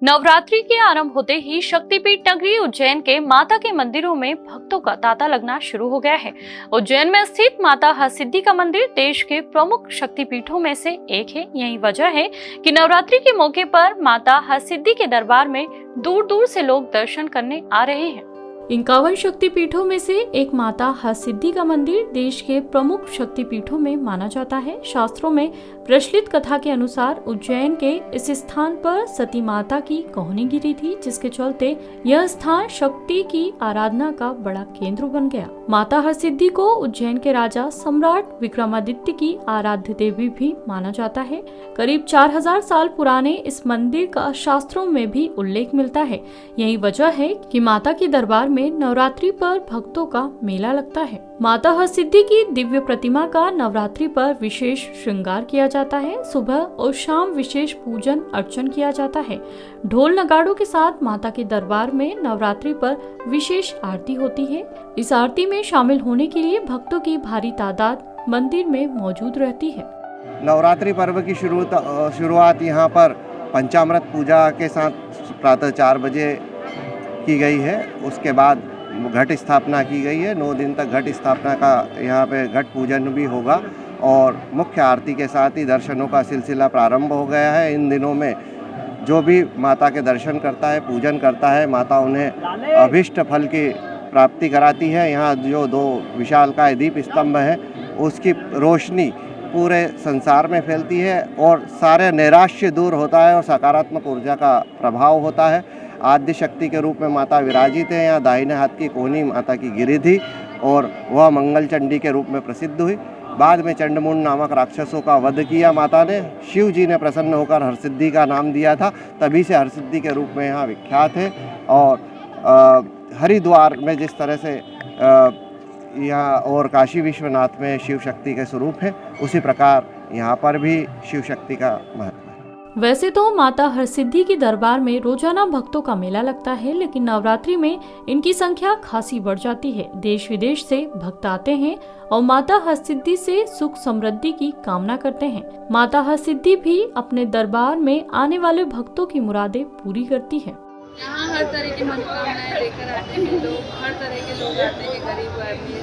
नवरात्रि के आरंभ होते ही शक्तिपीठ नगरी उज्जैन के माता के मंदिरों में भक्तों का तांता लगना शुरू हो गया है। उज्जैन में स्थित माता हरसिद्धि का मंदिर देश के प्रमुख शक्तिपीठों में से एक है। यही वजह है कि नवरात्रि के मौके पर माता हरसिद्धि के दरबार में दूर दूर से लोग दर्शन करने आ रहे हैं। 51 शक्तिपीठों में से एक माता हरसिद्धि का मंदिर देश के प्रमुख शक्तिपीठों में माना जाता है। शास्त्रों में प्रचलित कथा के अनुसार उज्जैन के इस स्थान पर सती माता की कोहनी गिरी थी, जिसके चलते यह स्थान शक्ति की आराधना का बड़ा केंद्र बन गया। माता हरसिद्धि को उज्जैन के राजा सम्राट विक्रमादित्य की आराध्य देवी भी माना जाता है। करीब 4000 साल पुराने इस मंदिर का शास्त्रों में भी उल्लेख मिलता है। यही वजह है कि माता के दरबार में नवरात्रि पर भक्तों का मेला लगता है। माता हरसिद्धि की दिव्य प्रतिमा का नवरात्रि पर विशेष श्रृंगार किया जाता है। सुबह और शाम विशेष पूजन अर्चन किया जाता है। ढोल नगाड़ों के साथ माता के दरबार में नवरात्रि पर विशेष आरती होती है। इस आरती में शामिल होने के लिए भक्तों की भारी तादाद मंदिर में मौजूद रहती है। नवरात्रि पर्व की शुरुआत यहाँ पर पंचामृत पूजा के साथ प्रातः 4 बजे की गई है। उसके बाद घट स्थापना की गई है। 9 दिन तक घट स्थापना का यहाँ पे घट पूजन भी होगा और मुख्य आरती के साथ ही दर्शनों का सिलसिला प्रारंभ हो गया है। इन दिनों में जो भी माता के दर्शन करता है, पूजन करता है, माता उन्हें अभीष्ट फल की प्राप्ति कराती है। यहाँ जो 2 विशालकाय दीप स्तंभ है, उसकी रोशनी पूरे संसार में फैलती है और सारे नैराश्य दूर होता है और सकारात्मक ऊर्जा का प्रभाव होता है। आद्य शक्ति के रूप में माता विराजित है। यहाँ दाहिने हाथ की कोहनी माता की गिरी थी और वह मंगल चंडी के रूप में प्रसिद्ध हुई। बाद में चंडमुंड नामक राक्षसों का वध किया माता ने। शिव जी ने प्रसन्न होकर हरसिद्धि का नाम दिया था, तभी से हरसिद्धि के रूप में यहाँ विख्यात है। और हरिद्वार में जिस तरह से यहाँ और काशी विश्वनाथ में शिव शक्ति के स्वरूप है, उसी प्रकार यहाँ पर भी शिव शक्ति का महत्व है। वैसे तो माता हरसिद्धि के दरबार में रोजाना भक्तों का मेला लगता है, लेकिन नवरात्रि में इनकी संख्या खासी बढ़ जाती है। देश विदेश से भक्त आते हैं और माता हरसिद्धि से सुख समृद्धि की कामना करते हैं। माता हरसिद्धि भी अपने दरबार में आने वाले भक्तों की मुरादें पूरी करती है। यहाँ हर तरह की मनोकामनाएं लेकर आते हैं लोग। हर तरह के लोग आते हैं, गरीब आदमी,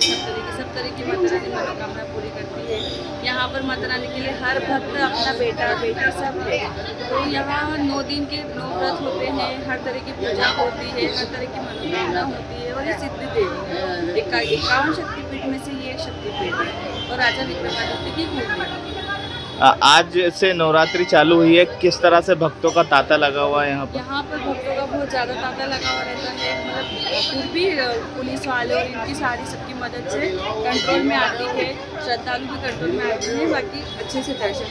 सब तरह की माता रानी मनोकामना पूरी करती है। यहाँ पर माता रानी के लिए हर भक्त अपना बेटा बेटी सब है। तो यहाँ 9 दिन के 9 व्रत होते हैं, हर तरह की पूजा होती है, हर तरह की मनोकामना होती है। और ये सिद्धि देवी है, 51 शक्तिपीठ में से ये एक शक्तिपीठ है और राजा विक्रमादित्य की भूमि है। आज से नवरात्रि चालू हुई है, किस तरह से भक्तों का तांता लगा हुआ है यहाँ पर? यहाँ पर भक्तों का बहुत ज़्यादा तांता लगा हुआ रहता है। मतलब फिर भी पुलिस वाले और इनकी सारी सबकी मदद से कंट्रोल में आती है। श्रद्धालु भी कंट्रोल में आते हैं, बाकी अच्छे से दर्शन।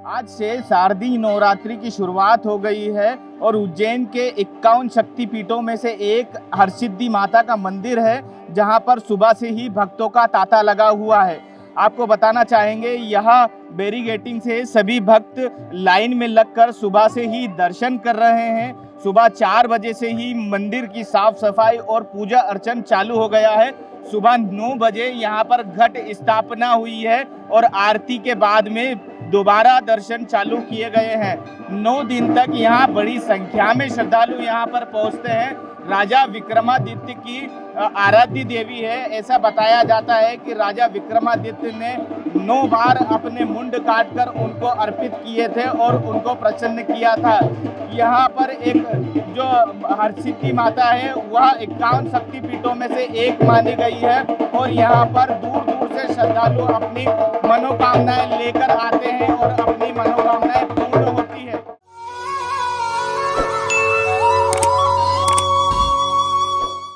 आज से शारदीय नवरात्रि की शुरुआत हो गई है और उज्जैन के 51 शक्तिपीठों में से एक हरसिद्धि माता का मंदिर है, जहाँ पर सुबह से ही भक्तों का तांता लगा हुआ है। आपको बताना चाहेंगे, यहाँ बैरिकेडिंग से सभी भक्त लाइन में लगकर सुबह से ही दर्शन कर रहे हैं। सुबह 4 बजे से ही मंदिर की साफ सफाई और पूजा अर्चन चालू हो गया है। सुबह 9 बजे यहाँ पर घट स्थापना हुई है और आरती के बाद में दोबारा दर्शन चालू किए गए हैं। 9 दिन तक यहाँ बड़ी संख्या में श्रद्धालु यहाँ पर पहुँचते हैं। राजा विक्रमादित्य की आराध्य देवी है। ऐसा बताया जाता है कि राजा विक्रमादित्य ने 9 बार अपने मुंड काटकर उनको अर्पित किए थे और उनको प्रसन्न किया था। यहाँ पर एक जो हरसिद्धि माता है वह 51 शक्तिपीठों में से एक मानी गई है और यहाँ पर दूर दूर से श्रद्धालु अपनी मनोकामनाएं लेकर आते हैं और अपनी मनोकामना